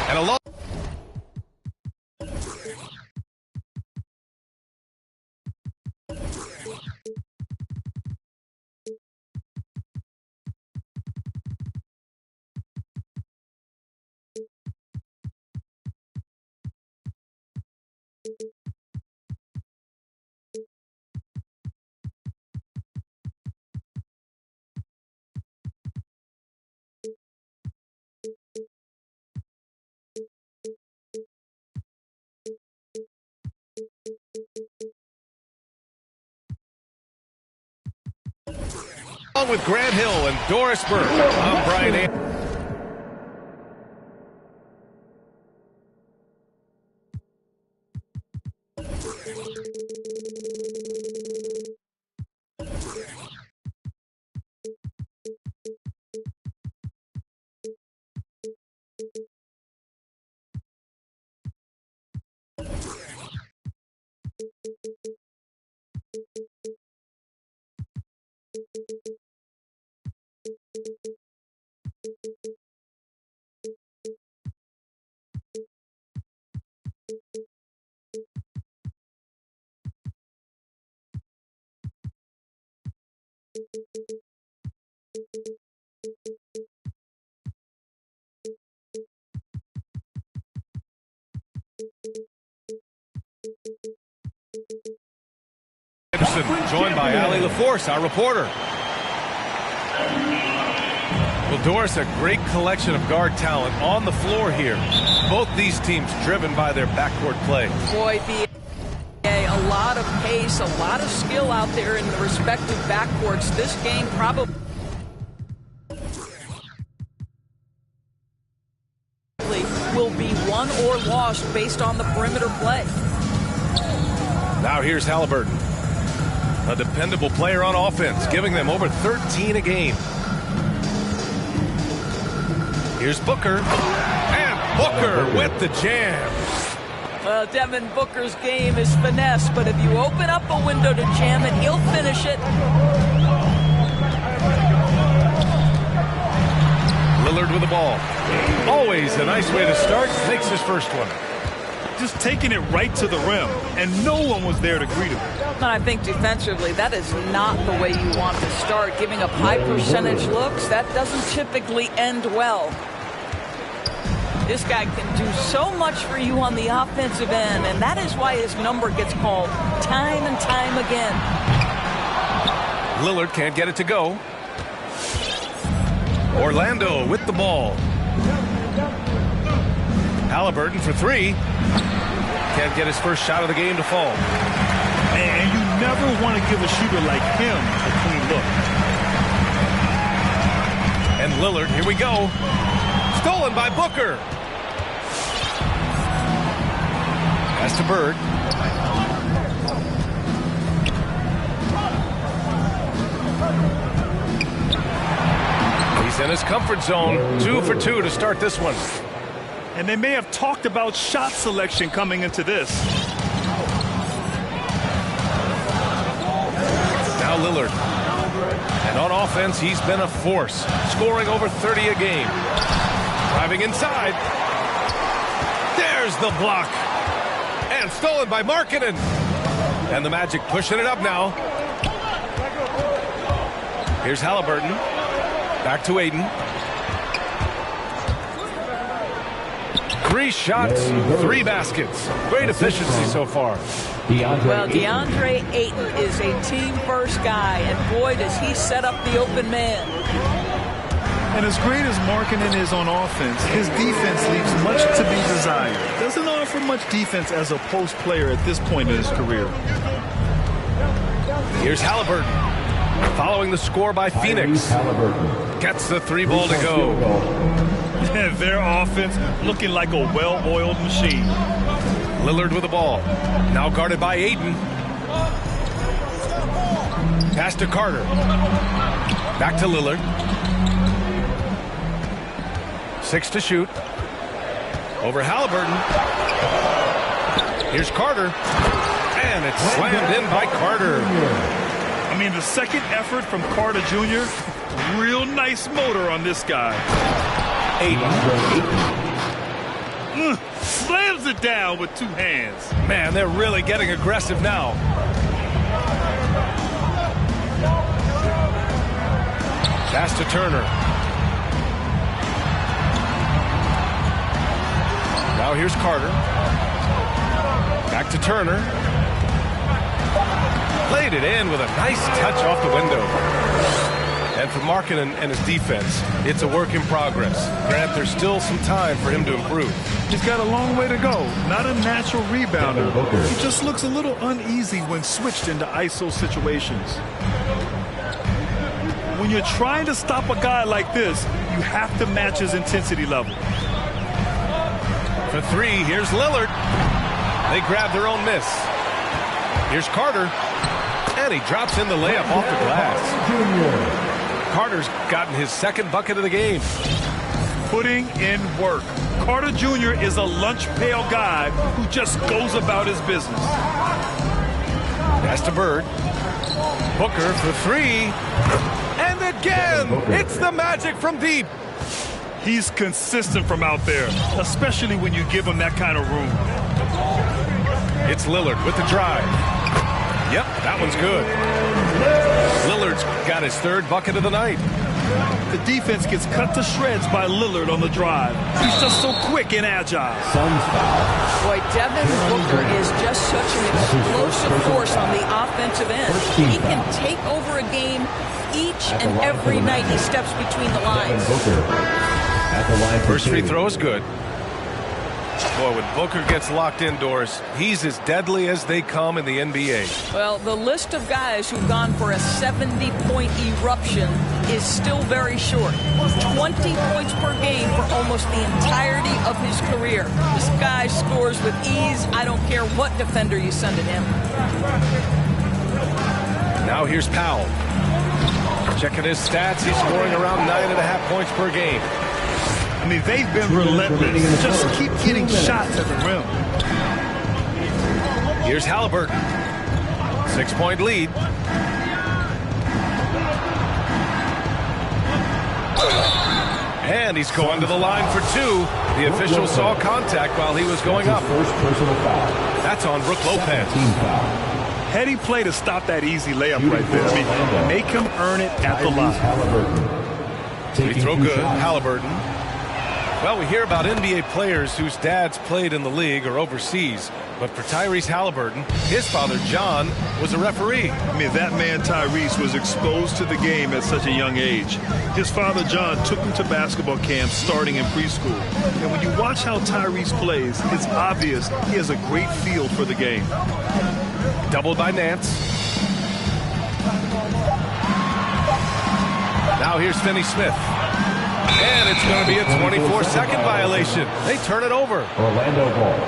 And a long with Grant Hill and Doris Burke. I'm Brian Anderson. Joined by Ali LaForce, our reporter. Well, Doris, a great collection of guard talent on the floor here. Both these teams driven by their backcourt play. Boy, a lot of pace, a lot of skill out there in the respective backcourts. This game probably will be won or lost based on the perimeter play. Now here's Halliburton. A dependable player on offense, giving them over 13 a game. Here's Booker. And Booker with the jam. Well, Devin Booker's game is finesse, but if you open up a window to jam it, he'll finish it. Lillard with the ball. Always a nice way to start. Makes his first one. Just taking it right to the rim, and no one was there to greet him. And I think defensively, that is not the way you want to start. Giving up high percentage looks, that doesn't typically end well. This guy can do so much for you on the offensive end, and that is why his number gets called time and time again. Lillard can't get it to go. Orlando with the ball. Halliburton for three. Can't get his first shot of the game to fall. And you never want to give a shooter like him a clean look. And Lillard, here we go. Stolen by Booker. Pass to Bird. He's in his comfort zone. 2 for 2 to start this one. And they may have talked about shot selection coming into this. Now Lillard. And on offense, he's been a force, scoring over 30 a game. Driving inside. There's the block. And stolen by Markkanen. And the Magic pushing it up now. Here's Halliburton. Back to Aiden. 3 shots, 3 baskets. Great efficiency so far. Well, DeAndre Ayton is a team-first guy, and boy, does he set up the open man. And as great as Markkanen is on offense, his defense leaves much to be desired. Doesn't offer much defense as a post player at this point in his career. Here's Halliburton. Following the score by Phoenix. Gets the 3 ball to go. Their offense looking like a well-oiled machine. Lillard with the ball. Now guarded by Aiden. Pass to Carter. Back to Lillard. 6 to shoot. Over Halliburton. Here's Carter. And it's slammed in by Carter. I mean, the second effort from Carter Jr., real nice motor on this guy. Aiden. Slams it down with 2 hands. Man, they're really getting aggressive now. Pass to Turner. Now here's Carter. Back to Turner. Played it in with a nice touch off the window. And for Markkanen and his defense, it's a work in progress. Grant, there's still some time for him to improve. He's got a long way to go. Not a natural rebounder. He just looks a little uneasy when switched into ISO situations. When you're trying to stop a guy like this, you have to match his intensity level. For 3, here's Lillard. They grab their own miss. Here's Carter. And he drops in the layup off the glass. Carter's gotten his 2nd bucket of the game. Putting in work. Carter Jr. is a lunch pail guy who just goes about his business. Pass to Bird. Booker for 3. And again, it's the Magic from deep. He's consistent from out there, especially when you give him that kind of room. It's Lillard with the drive. Yep, that one's good. Lillard's got his 3rd bucket of the night. The defense gets cut to shreds by Lillard on the drive. He's just so quick and agile. Boy, Devin Booker is just such an explosive force on the offensive end. He can take over a game each and every night he steps between the lines. First free throw is good. Boy, when Booker gets locked indoors, he's as deadly as they come in the NBA. Well, the list of guys who've gone for a 70-point eruption is still very short. 20 points per game for almost the entirety of his career. This guy scores with ease. I don't care what defender you send at him. Now here's Powell. Checking his stats, he's scoring around 9.5 points per game. I mean, they've been relentless. Just keep getting shots at the rim. Here's Halliburton. 6-point lead. And he's going to the line for 2. The official saw contact while he was going up. That's on Brook Lopez. Heady play to stop that easy layup right there. I mean, make him earn it at the line. Free throw good. Halliburton. Well, we hear about NBA players whose dads played in the league or overseas. But for Tyrese Halliburton, his father, John, was a referee. I mean, that man, Tyrese, was exposed to the game at such a young age. His father, John, took him to basketball camps starting in preschool. And when you watch how Tyrese plays, it's obvious he has a great feel for the game. Doubled by Nance. Now here's Finney-Smith. And it's going to be a 24-second violation. They turn it over. Orlando ball.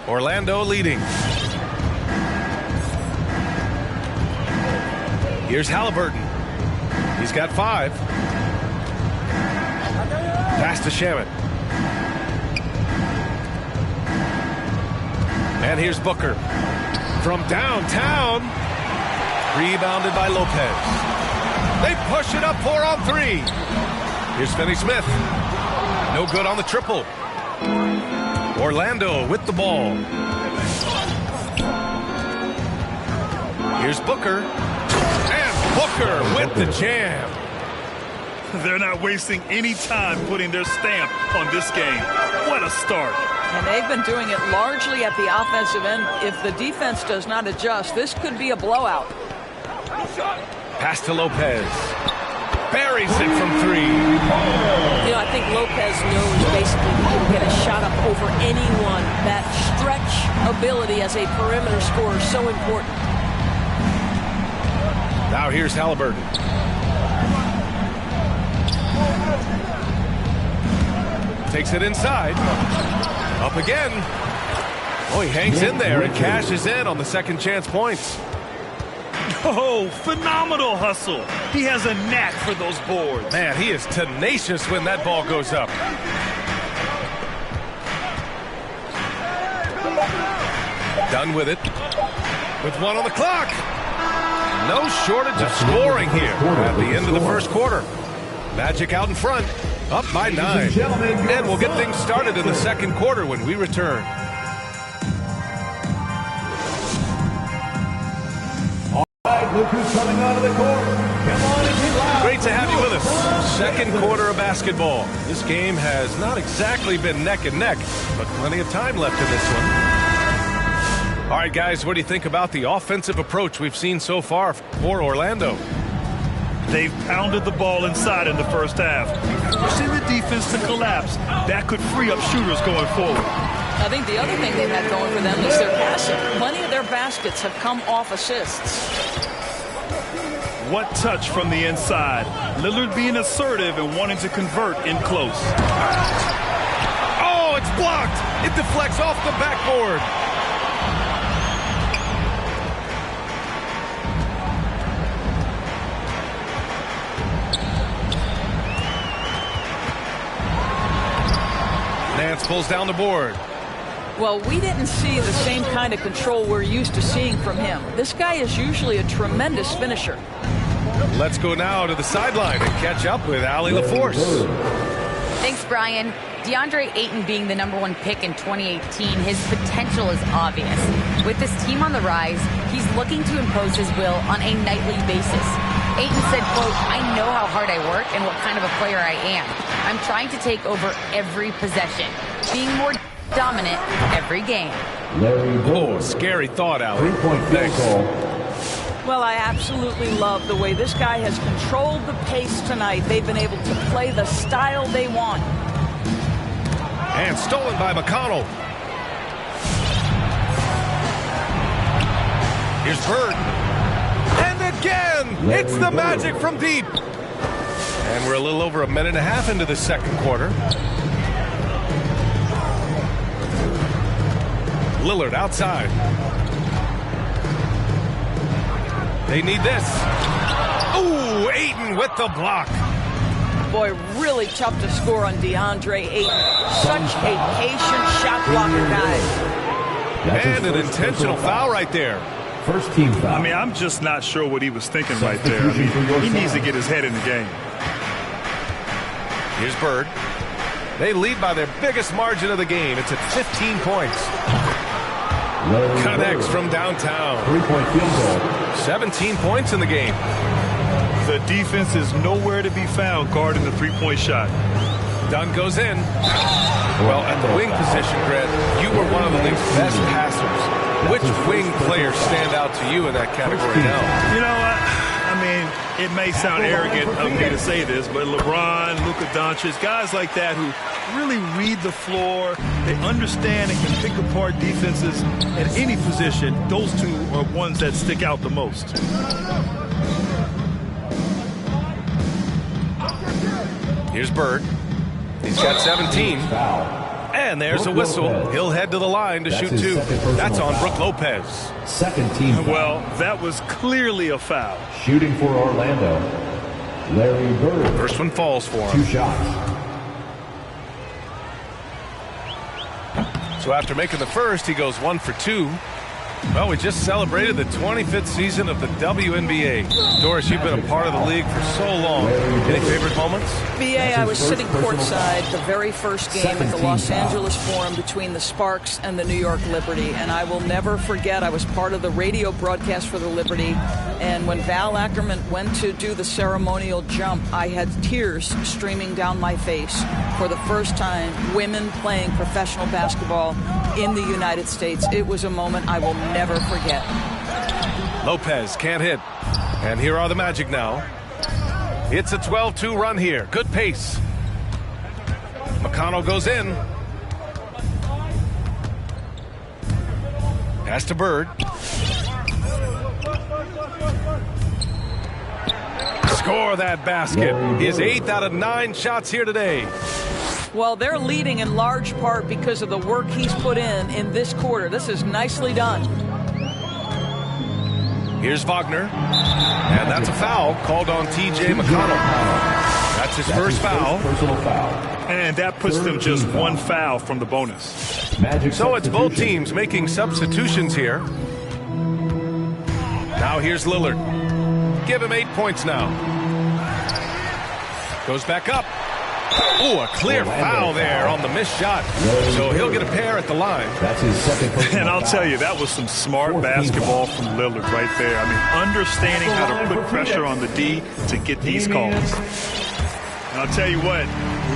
Orlando leading. Here's Halliburton. He's got 5. Pass to Shamet. And here's Booker. From downtown. Rebounded by Lopez. They push it up 4 on 3. Here's Finney-Smith. No good on the triple. Orlando with the ball. Here's Booker. And Booker with the jam. They're not wasting any time putting their stamp on this game. What a start. And they've been doing it largely at the offensive end. If the defense does not adjust, this could be a blowout. Pass to Lopez. Buries it from 3. You know, I think Lopez knows basically he can get a shot up over anyone. That stretch ability as a perimeter scorer is so important. Now here's Halliburton. Takes it inside. Up again. Oh, he hangs in there and cashes in on the second chance points. Oh, phenomenal hustle. He has a knack for those boards. Man, he is tenacious when that ball goes up. Done with it. With 1 on the clock. No shortage of scoring here at the end of the first quarter. Magic out in front. Up by 9. And we'll get things started in the second quarter when we return. Look who's coming out of the court. Come on and get loud. Great to have you with us. Second quarter of basketball. This game has not exactly been neck and neck, but plenty of time left in this one. All right, guys, what do you think about the offensive approach we've seen so far for Orlando? They've pounded the ball inside in the first half, forcing the defense to collapse. That could free up shooters going forward. I think the other thing they've had going for them is their passing. Plenty of their baskets have come off assists. What touch from the inside. Lillard being assertive and wanting to convert in close. Oh, it's blocked. It deflects off the backboard. Nance pulls down the board. Well, we didn't see the same kind of control we're used to seeing from him. This guy is usually a tremendous finisher. Let's go now to the sideline and catch up with Allie LaForce. Thanks, Brian. DeAndre Ayton being the #1 pick in 2018, his potential is obvious. With this team on the rise, he's looking to impose his will on a nightly basis. Ayton said, quote, "I know how hard I work and what kind of a player I am. I'm trying to take over every possession, being more dominant every game." Oh, scary thought, Allie. 3-point field goal. Well, I absolutely love the way this guy has controlled the pace tonight. They've been able to play the style they want. And stolen by McConnell. Here's Bird. And again, it's the Magic from deep. And we're a little over a minute and a half into the second quarter. Lillard outside. They need this. Ooh, Ayton with the block. Boy, really tough to score on DeAndre Ayton. Such a patient shot blocker guy. And an intentional foul right there. First team foul. I mean, I'm just not sure what he was thinking right there. I mean, he needs to get his head in the game. Here's Bird. They lead by their biggest margin of the game. It's at 15 points. Connects from downtown. 3-point field goal. 17 points in the game. The defense is nowhere to be found guarding the three-point shot. Dunn goes in. Well, at the wing position, Grant, you were one of the league's best passers. Which wing players stand out to you in that category now? You know, I mean, it may sound arrogant of me to say this, but LeBron, Luka Doncic, guys like that who really read the floor, they understand and can pick apart defenses at any position. Those two are ones that stick out the most. Here's Bird. He's got 17. And there's a whistle. He'll head to the line to shoot two. That's on Brook Lopez. Second team foul. Well, that was clearly a foul. Shooting for Orlando, Larry Bird. First one falls for him. 2 shots. So after making the first, he goes 1 for 2. Well, we just celebrated the 25th season of the WNBA. Doris, you've been a part of the league for so long. Any favorite moments? BA, I was sitting courtside the very first game at the Los Angeles Forum between the Sparks and the New York Liberty, and I will never forget I was part of the radio broadcast for the Liberty, and when Val Ackerman went to do the ceremonial jump, I had tears streaming down my face. For the first time, women playing professional basketball in the United States. It was a moment I will never forget. Lopez can't hit. And here are the Magic now. It's a 12-2 run here. Good pace. McConnell goes in. Pass to Bird. Score that basket. His 8th out of 9 shots here today. Well, they're leading in large part because of the work he's put in this quarter. This is nicely done. Here's Wagner. And that's a foul called on T.J. McConnell. That's his first foul. Personal foul. And that puts them just 1 foul from the bonus. So it's both teams making substitutions here. Now here's Lillard. Give him 8 points now. Goes back up. Oh, a clear foul there on the missed shot. So he'll get a pair at the line. That's his second personal And I'll foul. tell you, that was some smart basketball from Lillard right there. I mean, understanding how to put pressure on the D to get these calls. And I'll tell you what,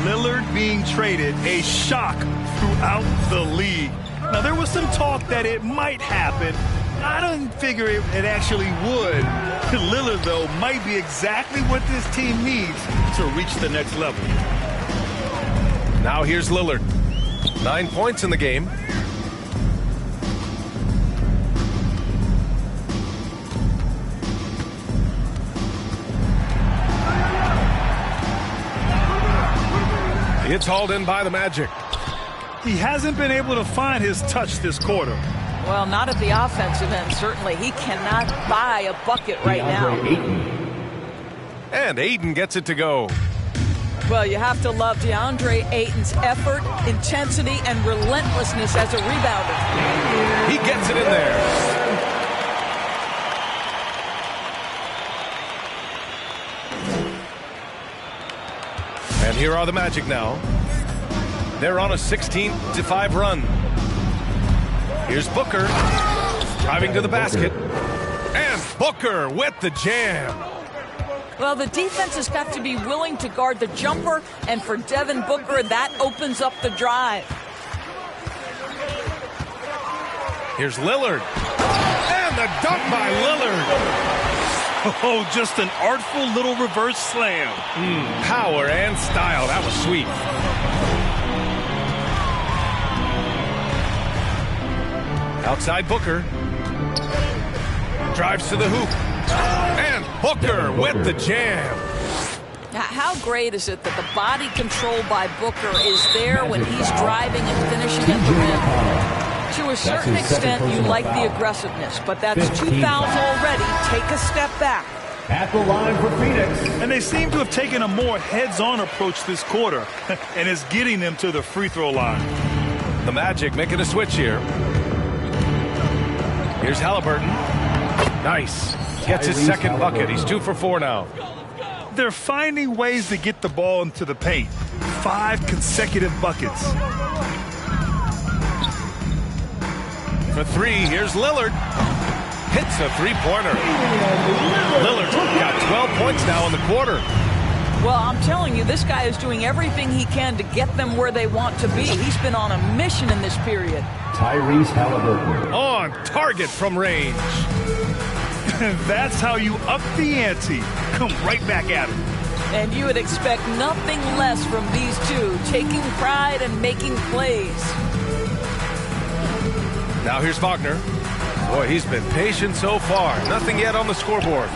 Lillard being traded, a shock throughout the league. Now, there was some talk that it might happen. I didn't figure it actually would. Lillard, though, might be exactly what this team needs to reach the next level. Now here's Lillard. 9 points in the game. It's hauled in by the Magic. He hasn't been able to find his touch this quarter. Well, not at the offensive end, certainly. He cannot buy a bucket right now. And Ayton gets it to go. Well, you have to love DeAndre Ayton's effort, intensity, and relentlessness as a rebounder. He gets it in there. And here are the Magic now. They're on a 16-5 run. Here's Booker, driving to the basket. And Booker with the jam. Well, the defense has got to be willing to guard the jumper, and for Devin Booker, that opens up the drive. Here's Lillard. And the dunk by Lillard. Oh, just an artful little reverse slam. Power and style. That was sweet. Outside Booker. Drives to the hoop. And Booker with the jam. Now, how great is it that the body control by Booker is there when he's driving and finishing at the rim? To a certain extent, you like the aggressiveness, but that's 2 fouls already. Take a step back. At the line for Phoenix. And they seem to have taken a more heads-on approach this quarter, and it's getting them to the free throw line. The Magic making a switch here. Here's Halliburton. Nice. Gets his second bucket. He's 2 for 4 now. They're finding ways to get the ball into the paint. 5 consecutive buckets. For 3, here's Lillard. hits a three-pointer. Lillard's got 12 points now in the quarter. Well, I'm telling you, this guy is doing everything he can to get them where they want to be. He's been on a mission in this period. Tyrese Halliburton. On target from range. That's how you up the ante. Come right back at him. And you would expect nothing less from these two, taking pride and making plays. Now here's Wagner. Boy, he's been patient so far. Nothing yet on the scoreboard.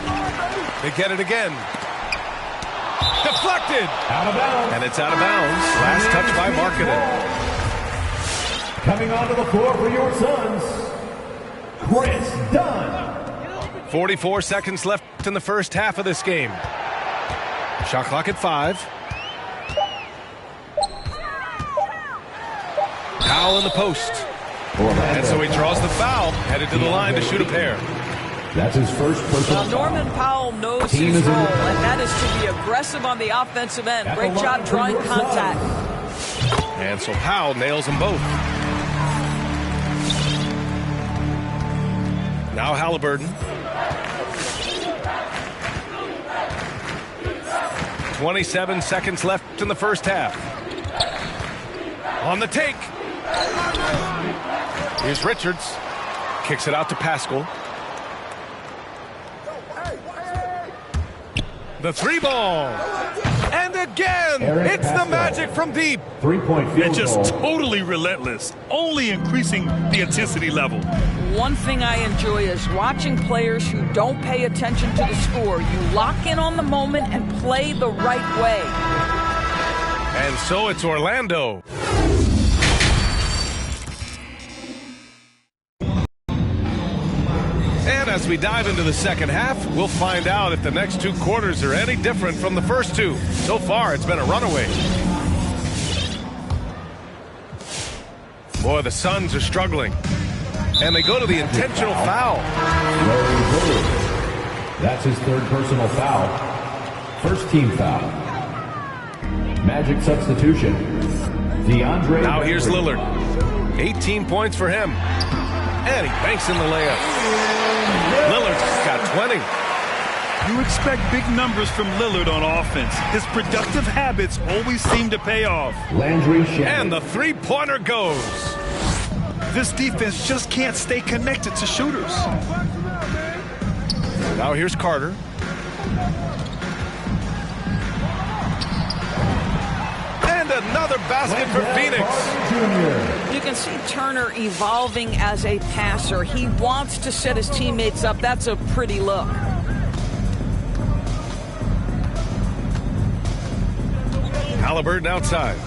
They get it again. Deflected. Out of bounds. And it's out of bounds. Last touch by Markkanen. Coming onto the floor for your Suns, Chris Dunn. 44 seconds left in the first half of this game. Shot clock at 5. Powell in the post. And so he draws the foul, headed to the line to shoot a pair. That's his first personal Well, Norman Powell knows his role, and that is to be aggressive on the offensive end. Great job drawing contact. And so Powell nails them both. Now Halliburton. 27 seconds left in the first half. On the take. Here's Richards. Kicks it out to Pascal. The three ball. And again, it's the Magic from deep. 3-point field And just goal. totally relentless, only increasing the intensity level. One thing I enjoy is watching players who don't pay attention to the score. You lock in on the moment and play the right way. And so it's Orlando. And as we dive into the second half, we'll find out if the next two quarters are any different from the first two. So far, it's been a runaway. Boy, the Suns are struggling. And they go to the intentional foul. That's his third personal foul. First team foul. Magic substitution. DeAndre. Now here's Lillard. 18 points for him. And he banks in the layup. Lillard's got 20. You expect big numbers from Lillard on offense. His productive habits always seem to pay off. Landry Shamet. And the three-pointer goes. This defense just can't stay connected to shooters. Now here's Carter. And another basket for Phoenix. You can see Turner evolving as a passer. He wants to set his teammates up. That's a pretty look. Halliburton outside.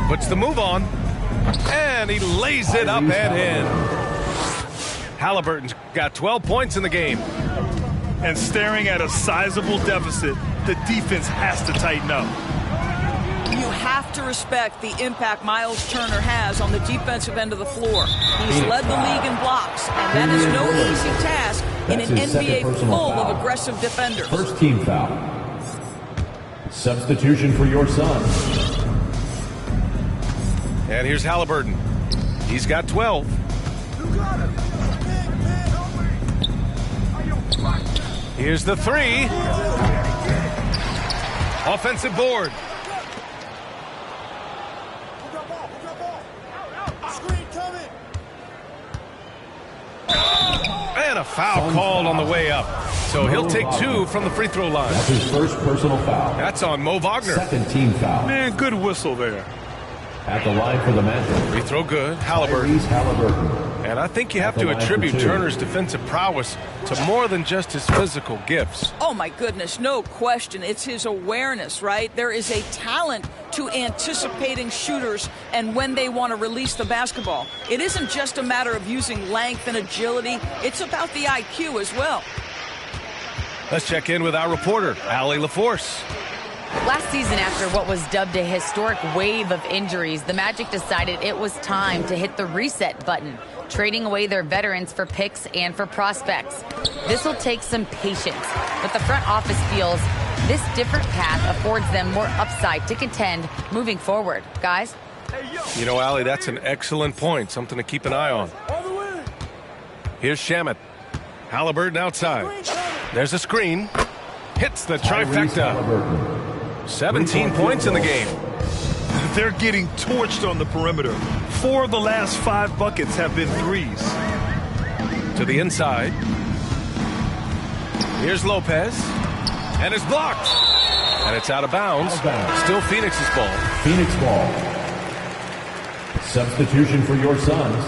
Puts the move on. And he lays it up and in. Halliburton's got 12 points in the game. And staring at a sizable deficit, the defense has to tighten up. You have to respect the impact Miles Turner has on the defensive end of the floor. He's led the league in blocks, and that is no easy task in an NBA full of aggressive defenders. First team foul. Substitution for your Suns. And here's Halliburton. He's got 12. Here's the three. Offensive board. And a foul called on the way up. So he'll take 2 from the free throw line. That's his first personal foul. That's on Mo Wagner. Second team foul. Man, good whistle there. At the line for the Magic. Free throw good. Halliburton. Tyrese Halliburton. And I think you have to attribute Turner's defensive prowess to more than just his physical gifts. Oh, my goodness, no question. It's his awareness, right? There is a talent to anticipating shooters and when they want to release the basketball. It isn't just a matter of using length and agility. It's about the IQ as well. Let's check in with our reporter, Allie LaForce. Last season, after what was dubbed a historic wave of injuries, the Magic decided it was time to hit the reset button, trading away their veterans for picks and for prospects. This will take some patience, but the front office feels this different path affords them more upside to contend moving forward. Guys? You know, Allie, that's an excellent point, something to keep an eye on. Here's Shamet. Halliburton outside. There's a screen. Hits the trifecta. 17 points in the game. They're getting torched on the perimeter. 4 of the last 5 buckets have been threes. To the inside. Here's Lopez. And it's blocked. And it's out of bounds. Still Phoenix's ball. Phoenix ball. Substitution for your Suns.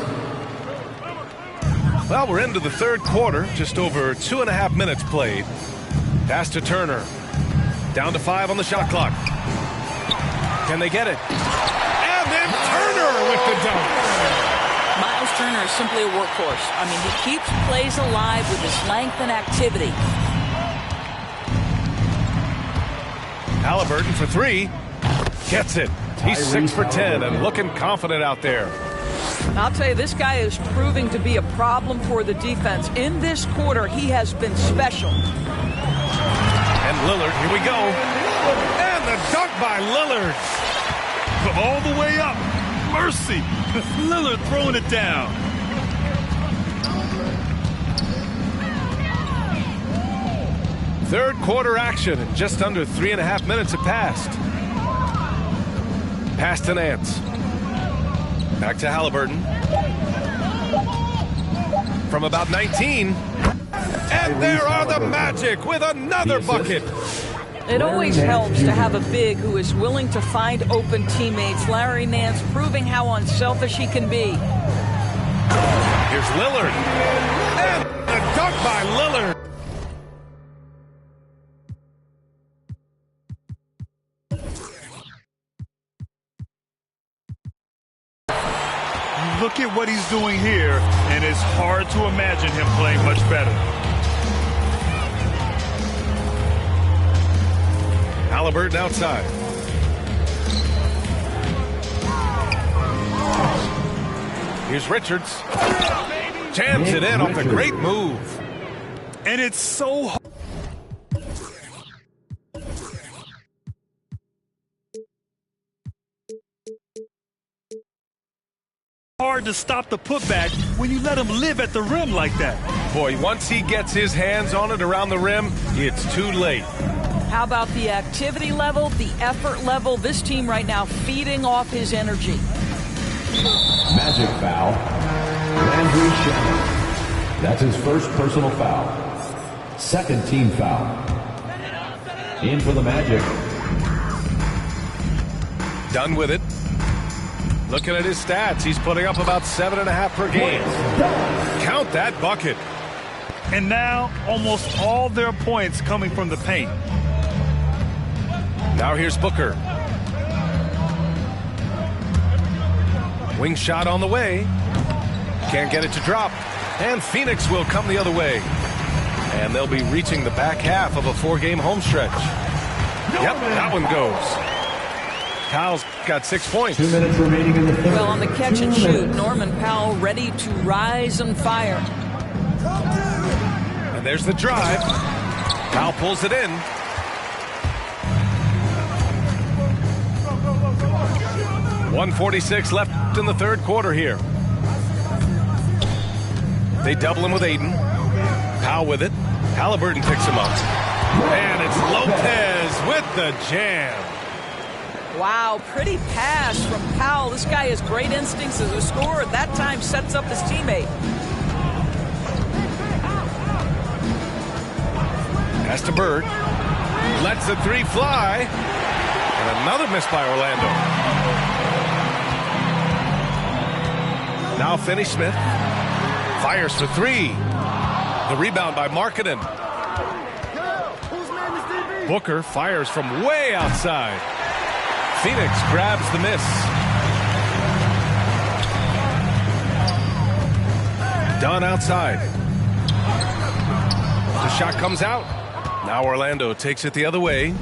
Well, we're into the third quarter. Just over 2.5 minutes played. Pass to Turner. Down to 5 on the shot clock. Can they get it? And then Turner with the dunk. Miles Turner is simply a workhorse. I mean, he keeps plays alive with his length and activity. Halliburton for 3. Gets it. He's 6 for 10 and looking confident out there. I'll tell you, this guy is proving to be a problem for the defense. In this quarter, he has been special. And Lillard, here we go. And the dunk by Lillard. All the way up. Mercy. Lillard throwing it down. Third quarter action. Just under 3.5 minutes have passed. Pass to Nance. Back to Halliburton. From about 19. And there are the Magic with another bucket. It always helps to have a big who is willing to find open teammates. Larry Nance proving how unselfish he can be. Here's Lillard. And the dunk by Lillard. Look at what he's doing here, and it's hard to imagine him playing much better. Halliburton outside. Here's Richards. Jams it in off the great move. And it's so hard to stop the putback when you let him live at the rim like that. Boy, once he gets his hands on it around the rim, it's too late. How about the activity level, the effort level? This team right now feeding off his energy. Magic foul. Landry Shamet. That's his first personal foul. Second team foul. In for the Magic. Done with it. Looking at his stats, he's putting up about 7.5 per game. Count that bucket. And now almost all their points coming from the paint. Now here's Booker. Wing shot on the way. Can't get it to drop. And Phoenix will come the other way. And they'll be reaching the back half of a 4-game home stretch. Yep, that one goes. Powell's got 6 points. 2 minutes remaining in the third. Well, on the catch and shoot, Norman Powell ready to rise and fire. And there's the drive. Powell pulls it in. .146 left in the third quarter here. They double him with Aiden. Powell with it. Halliburton picks him up. And it's Lopez with the jam. Wow, pretty pass from Powell. This guy has great instincts as a scorer. At that time, sets up his teammate. Pass to Bird. Lets the 3 fly. And another miss by Orlando. Now Finney-Smith. Fires for 3. The rebound by Markkanen. Booker fires from way outside. Phoenix grabs the miss. Dunn outside. The shot comes out. Now Orlando takes it the other way.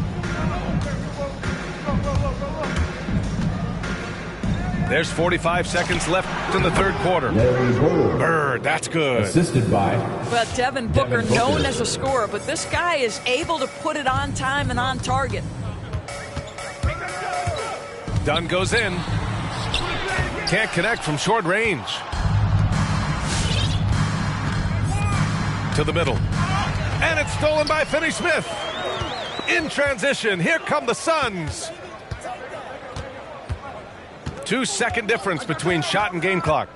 There's 45 seconds left in the third quarter. Bird, that's good. Assisted by. But Devin Booker, known as a scorer, but this guy is able to put it on time and on target. Dunn goes in. Can't connect from short range. To the middle. And it's stolen by Finney-Smith. In transition, here come the Suns. 2-second difference between shot and game clock.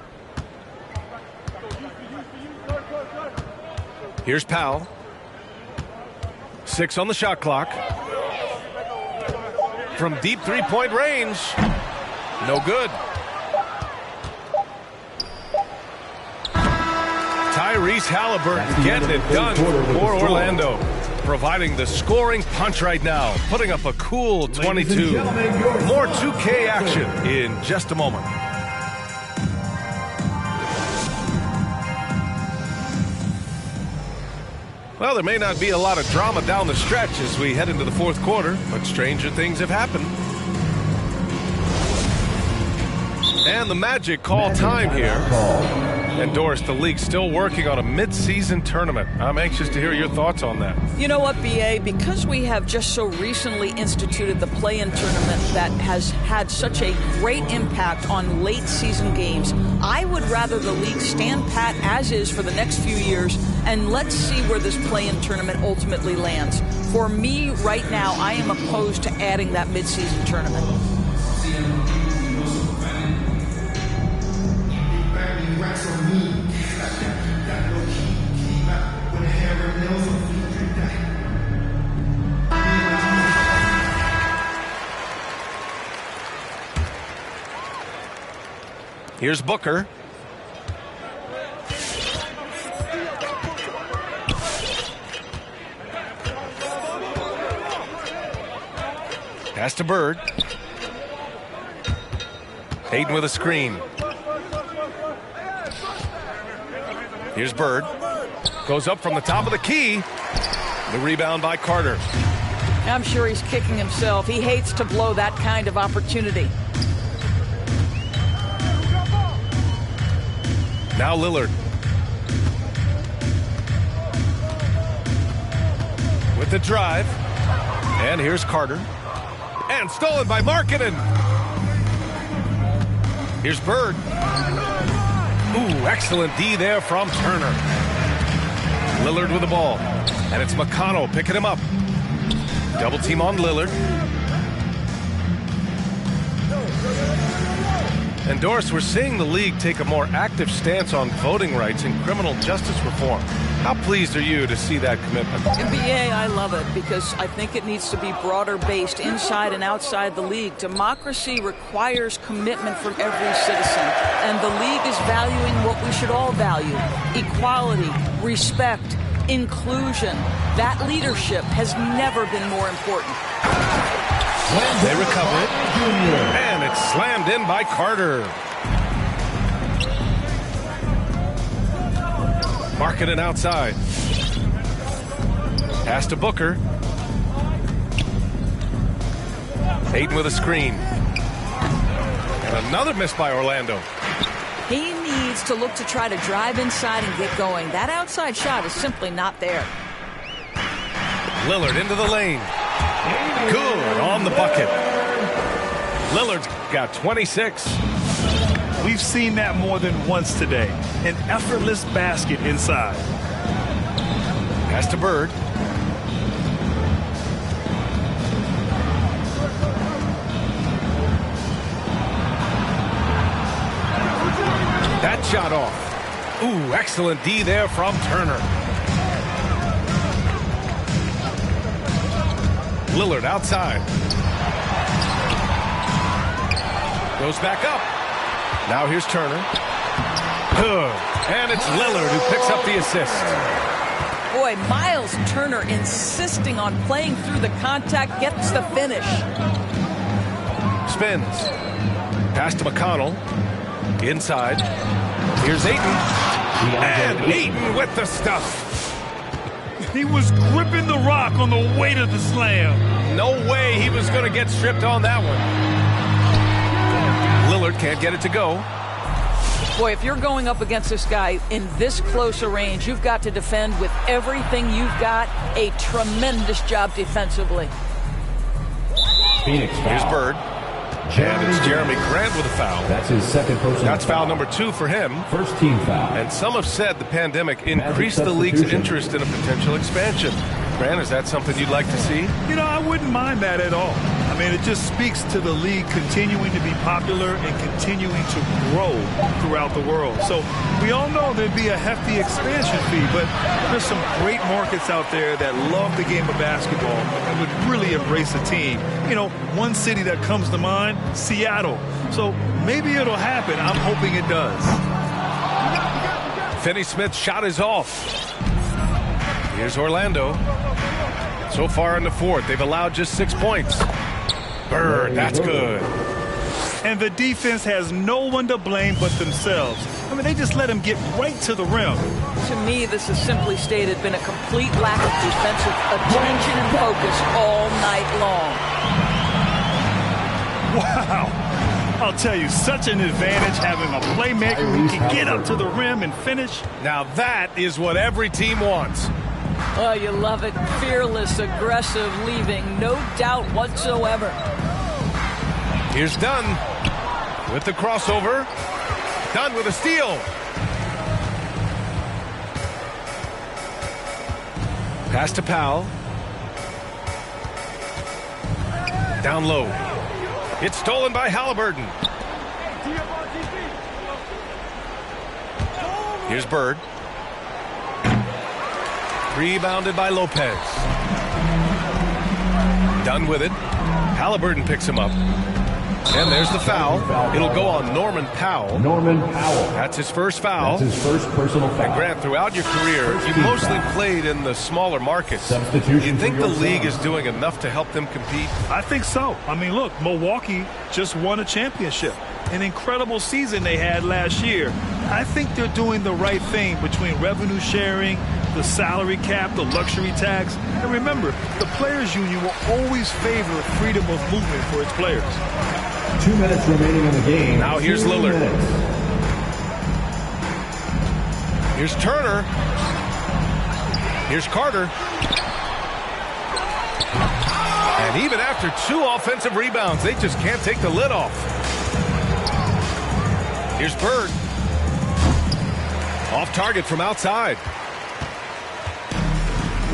Here's Powell. 6 on the shot clock. From deep three-point range. No good. Tyrese Halliburton getting it done for Orlando. Providing the scoring punch right now. Putting up a cool 22. More 2K action in just a moment. Well, there may not be a lot of drama down the stretch as we head into the fourth quarter, but stranger things have happened. And the Magic call time here. And Doris, the league's still working on a mid-season tournament. I'm anxious to hear your thoughts on that. You know what, BA? Because we have just so recently instituted the play-in tournament that has had such a great impact on late-season games, I would rather the league stand pat as is for the next few years, and let's see where this play-in tournament ultimately lands. For me, right now, I am opposed to adding that mid-season tournament. Here's Booker. Pass to Bird. Hayden with a screen. Here's Bird. Goes up from the top of the key. The rebound by Carter. I'm sure he's kicking himself. He hates to blow that kind of opportunity. Now Lillard. With the drive. And here's Carter. And stolen by Markkanen. Here's Bird. Ooh, excellent D there from Turner. Lillard with the ball. And it's McConnell picking him up. Double team on Lillard. And Doris, we're seeing the league take a more active stance on voting rights and criminal justice reform. How pleased are you to see that commitment? NBA, I love it because I think it needs to be broader based inside and outside the league. Democracy requires commitment from every citizen, and the league is valuing what we should all value: equality, respect, inclusion. That leadership has never been more important. They recover it, and it's slammed in by Carter. Markkanen outside. Pass to Booker. Hayden with a screen. And another miss by Orlando. He needs to look to try to drive inside and get going. That outside shot is simply not there. Lillard into the lane. Good on the bucket. Lillard's got 26. We've seen that more than once today. An effortless basket inside. Pass to Bird. That shot off. Ooh, excellent D there from Turner. Lillard outside. Goes back up. Now here's Turner. Good. And it's Lillard who picks up the assist. Boy, Miles Turner insisting on playing through the contact, gets the finish. Spins. Pass to McConnell. Inside. Here's Ayton. And Ayton with the stuff. He was gripping the rock on the weight of the slam. No way he was going to get stripped on that one. Lillard can't get it to go. Boy, if you're going up against this guy in this close a range, you've got to defend with everything you've got. A tremendous job defensively. Here's Bird. And it's Jeremy Grant with a foul. That's his second personal That's foul number 2 for him. First team foul. And some have said the pandemic increased the league's interest in a potential expansion. Grant, is that something you'd like to see? You know, I wouldn't mind that at all. I mean, it just speaks to the league continuing to be popular and continuing to grow throughout the world. So we all know there'd be a hefty expansion fee, but there's some great markets out there that love the game of basketball and would really embrace a team. You know, one city that comes to mind, Seattle. So maybe it'll happen. I'm hoping it does. Finney-Smith's shot is off. Here's Orlando. So far in the fourth, they've allowed just 6 points. Bird, that's good. And the defense has no one to blame but themselves. I mean, they just let him get right to the rim. To me, this has simply stated been a complete lack of defensive attention and focus all night long. Wow. I'll tell you, such an advantage having a playmaker who can get up to the rim and finish. Now that is what every team wants. Oh, you love it. Fearless, aggressive, leaving no doubt whatsoever. Here's Dunn with the crossover. Dunn with a steal. Pass to Powell. Down low. It's stolen by Halliburton. Here's Bird. Rebounded by Lopez. Dunn with it. Halliburton picks him up. And there's the foul. It'll go on Norman Powell. That's his first foul. That's his first personal foul. And Grant, throughout your career, you mostly played in the smaller markets. Do you think the league is doing enough to help them compete? I think so. I mean, look, Milwaukee just won a championship. An incredible season they had last year. I think they're doing the right thing between revenue sharing, the salary cap, the luxury tax. And remember, the Players Union will always favor freedom of movement for its players. 2 minutes remaining in the game. Now here's Lillard. Here's Turner. Here's Carter. And even after 2 offensive rebounds, they just can't take the lid off. Here's Bird. Off target from outside.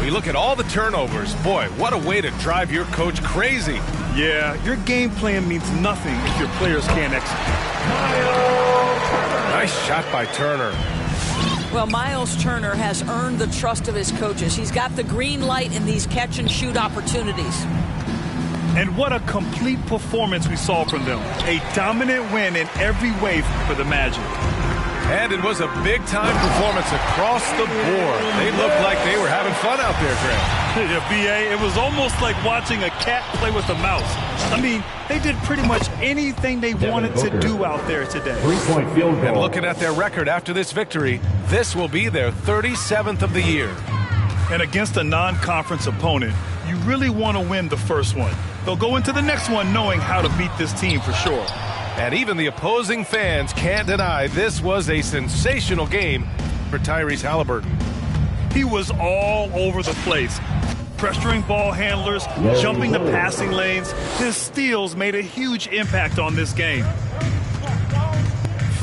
We look at all the turnovers. Boy, what a way to drive your coach crazy. Yeah, your game plan means nothing if your players can't execute. Nice shot by Turner. Well, Miles Turner has earned the trust of his coaches. He's got the green light in these catch-and-shoot opportunities. And what a complete performance we saw from them. A dominant win in every way for the Magic. And it was a big-time performance across the board. They looked like they were having fun out there, Grant. Yeah, B.A., it was almost like watching a cat play with a mouse. I mean, they did pretty much anything they wanted to do out there today. 3-point field goal. And looking at their record after this victory, this will be their 37th of the year. And against a non-conference opponent, you really want to win the first one. They'll go into the next one knowing how to beat this team for sure. And even the opposing fans can't deny this was a sensational game for Tyrese Halliburton. He was all over the place, pressuring ball handlers, jumping the passing lanes. His steals made a huge impact on this game.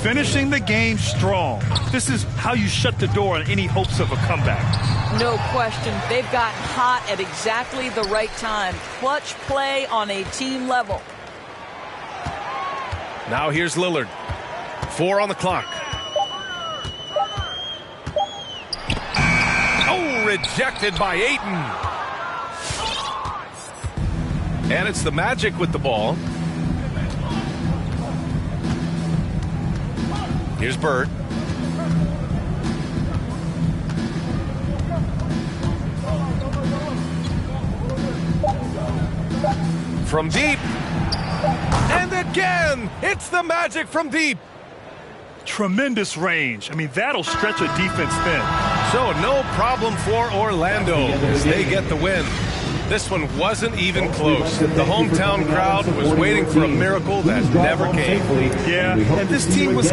Finishing the game strong. This is how you shut the door on any hopes of a comeback. No question. They've gotten hot at exactly the right time. Clutch play on a team level. Now here's Lillard. 4 on the clock. Oh, rejected by Ayton. And it's the Magic with the ball. Here's Bird. From deep. And again, it's the Magic from deep. Tremendous range. I mean, that'll stretch a defense thin. So no problem for Orlando as they get the win. This one wasn't even close. The hometown crowd was waiting for a miracle that never came. Yeah, and this team was